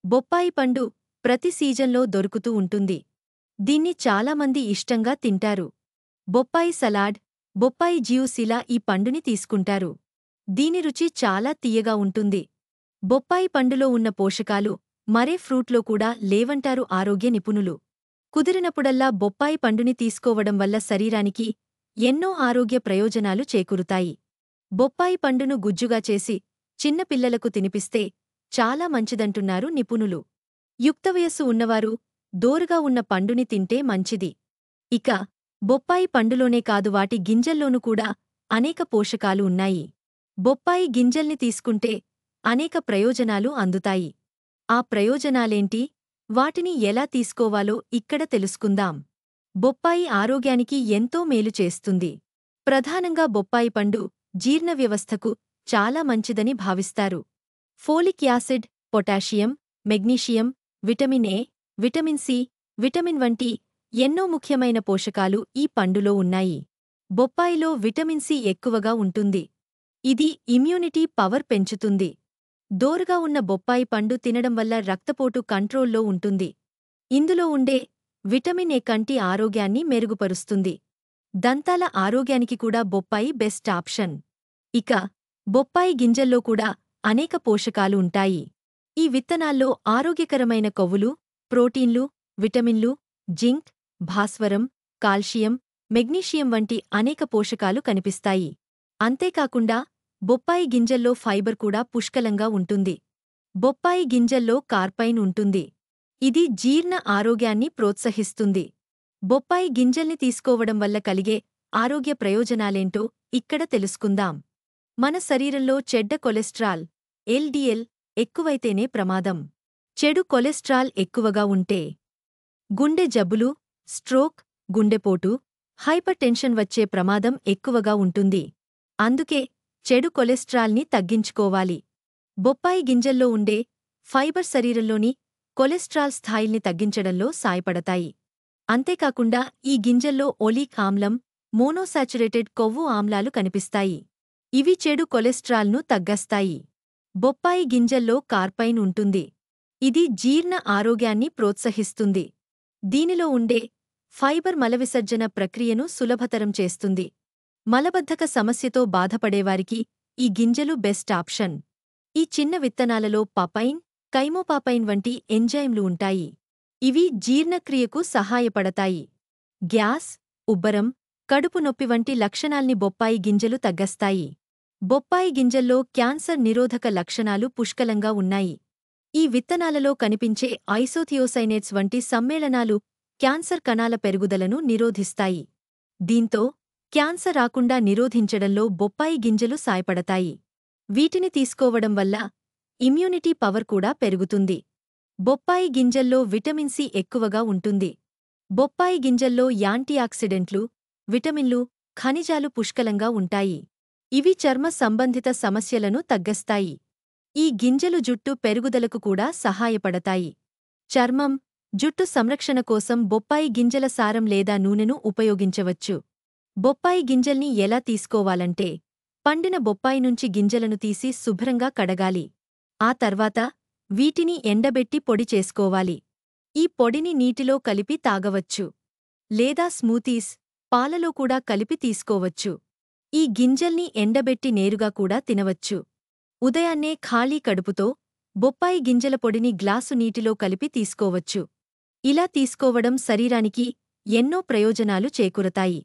బొప్పాయి పండు ప్రతి సీజన్లో దొరుకుతూ ఉంటుంది. దీన్ని చాలామంది ఇష్టంగా తింటారు. బొప్పాయి సలాడ్, బొప్పాయి జ్యూస్ ఇలా ఈ పండుని తీసుకుంటారు. దీని రుచి చాలా తియ్యగా ఉంటుంది. బొప్పాయి పండులో ఉన్న పోషకాలు మరే ఫ్రూట్లో కూడా లేవంటారు ఆరోగ్య నిపుణులు. కుదిరినప్పుడల్లా బొప్పాయి పండుని తీసుకోవడం వల్ల శరీరానికి ఎన్నో ఆరోగ్య ప్రయోజనాలు చేకూరుతాయి. బొప్పాయి పండును గుజ్జుగా చేసి చిన్నపిల్లలకు తినిపిస్తే చాలా మంచిదంటున్నారు నిపుణులు. యుక్తవయస్సు ఉన్నవారు దోరగా ఉన్న పండుని తింటే మంచిది. ఇక బొప్పాయి పండులోనే కాదు వాటి గింజల్లోనూ కూడా అనేక పోషకాలు ఉన్నాయి. బొప్పాయి గింజల్ని తీసుకుంటే అనేక ప్రయోజనాలు అందుతాయి. ఆ ప్రయోజనాలేంటి? వాటిని ఎలా తీసుకోవాలో ఇక్కడ తెలుసుకుందాం. బొప్పాయి ఆరోగ్యానికి ఎంతో మేలు చేస్తుంది. ప్రధానంగా బొప్పాయి పండు జీర్ణ వ్యవస్థకు చాలా మంచిదని భావిస్తారు. Folic acid, potassium, magnesium, vitamin A, vitamin C, vitamin వంటి ఎన్నో ముఖ్యమైన పోషకాలు ఈ పండులో ఉన్నాయి. బొప్పాయిలో విటమిన్ సి ఎక్కువగా ఉంటుంది. ఇది ఇమ్యూనిటీ పవర్ పెంచుతుంది. దోరగా ఉన్న బొప్పాయి పండు తినడం వల్ల రక్తపోటు కంట్రోల్లో ఉంటుంది. ఇందులో ఉండే విటమిన్ ఏ కంటి ఆరోగ్యాన్ని మెరుగుపరుస్తుంది. దంతాల ఆరోగ్యానికి కూడా బొప్పాయి బెస్ట్ ఆప్షన్. ఇక బొప్పాయి గింజల్లో కూడా అనేక పోషకాలు ఉంటాయి. ఈ విత్తనాల్లో ఆరోగ్యకరమైన కొవ్వులు, ప్రోటీన్లు, విటమిన్లు, జింక్, భాస్వరం, కాల్షియం, మెగ్నీషియం వంటి అనేక పోషకాలు కనిపిస్తాయి. అంతేకాకుండా బొప్పాయి గింజల్లో ఫైబర్ కూడా పుష్కలంగా ఉంటుంది. బొప్పాయి గింజల్లో కార్పైన్ ఉంటుంది. ఇది జీర్ణ ఆరోగ్యాన్ని ప్రోత్సహిస్తుంది. బొప్పాయి గింజల్ని తీసుకోవడం వల్ల కలిగే ఆరోగ్య ప్రయోజనాలేంటో ఇక్కడ తెలుసుకుందాం. మన శరీరంలో చెడ్డ కొలెస్ట్రాల్, ఎల్డిఎల్ ఎక్కువైతేనే ప్రమాదం. చెడు కొలెస్ట్రాల్ ఎక్కువగా ఉంటే గుండె జబ్బులు, స్ట్రోక్, గుండెపోటు, హైపర్ టెన్షన్ వచ్చే ప్రమాదం ఎక్కువగా ఉంటుంది. అందుకే చెడు కొలెస్ట్రాల్ని తగ్గించుకోవాలి. బొప్పాయి గింజల్లో ఉండే ఫైబర్ శరీరంలోని కొలెస్ట్రాల్ స్థాయిల్ని తగ్గించడంలో సాయపడతాయి. అంతేకాకుండా ఈ గింజల్లో ఒలీక్ ఆమ్లం, మోనోసాచురేటెడ్ కొవ్వు ఆమ్లాలు కనిపిస్తాయి. ఇవి చెడు కొలెస్ట్రాల్ను తగ్గస్తాయి. బొప్పాయి గింజల్లో కార్పైన్ ఉంటుంది. ఇది జీర్ణ ఆరోగ్యాన్ని ప్రోత్సహిస్తుంది. దీనిలో ఉండే ఫైబర్ మలవిసర్జన ప్రక్రియను సులభతరం చేస్తుంది. మలబద్ధక సమస్యతో బాధపడేవారికి ఈ గింజలు బెస్ట్ ఆప్షన్. ఈ చిన్న విత్తనాలలో పపైన్, కైమోపాపైన్ వంటి ఎంజైమ్లు ఉంటాయి. ఇవి జీర్ణక్రియకు సహాయపడతాయి. గ్యాస్, ఉబ్బరం, కడుపు నొప్పి వంటి లక్షణాల్ని బొప్పాయి గింజలు తగ్గస్తాయి. బొప్పాయి గింజల్లో క్యాన్సర్ నిరోధక లక్షణాలు పుష్కలంగా ఉన్నాయి. ఈ విత్తనాలలో కనిపించే ఐసోథియోసైనేట్స్ వంటి సమ్మేళనాలు క్యాన్సర్ కణాల పెరుగుదలను నిరోధిస్తాయి. దీంతో క్యాన్సర్ రాకుండా నిరోధించడంలో బొప్పాయి గింజలు సాయపడతాయి. వీటిని తీసుకోవడం వల్ల ఇమ్యూనిటీ పవర్ కూడా పెరుగుతుంది. బొప్పాయి గింజల్లో విటమిన్ సి ఎక్కువగా ఉంటుంది. బొప్పాయి గింజల్లో యాంటీఆక్సిడెంట్లు, విటమిన్లు, ఖనిజాలు పుష్కలంగా ఉంటాయి. ఇవి చర్మ సంబంధిత సమస్యలను తగ్గస్తాయి. ఈ గింజలు జుట్టు పెరుగుదలకు కూడా సహాయపడతాయి. చర్మం, జుట్టు సంరక్షణ కోసం బొప్పాయి గింజల సారం లేదా నూనెను ఉపయోగించవచ్చు. బొప్పాయి గింజల్ని ఎలా తీసుకోవాలంటే పండిన బొప్పాయి నుంచి గింజలను తీసి శుభ్రంగా కడగాలి. ఆ తర్వాత వీటిని ఎండబెట్టి పొడి చేసుకోవాలి. ఈ పొడిని నీటిలో కలిపి తాగవచ్చు. లేదా స్మూతీస్, పాలలో కూడా కలిపి తీసుకోవచ్చు. ఈ గింజల్ని ఎండబెట్టి నేరుగా కూడా తినవచ్చు. ఉదయాన్నే ఖాళీ కడుపుతో బొప్పాయి గింజల పొడిని గ్లాసు నీటిలో కలిపి తీసుకోవచ్చు. ఇలా తీసుకోవడం శరీరానికి ఎన్నో ప్రయోజనాలు చేకూరతాయి.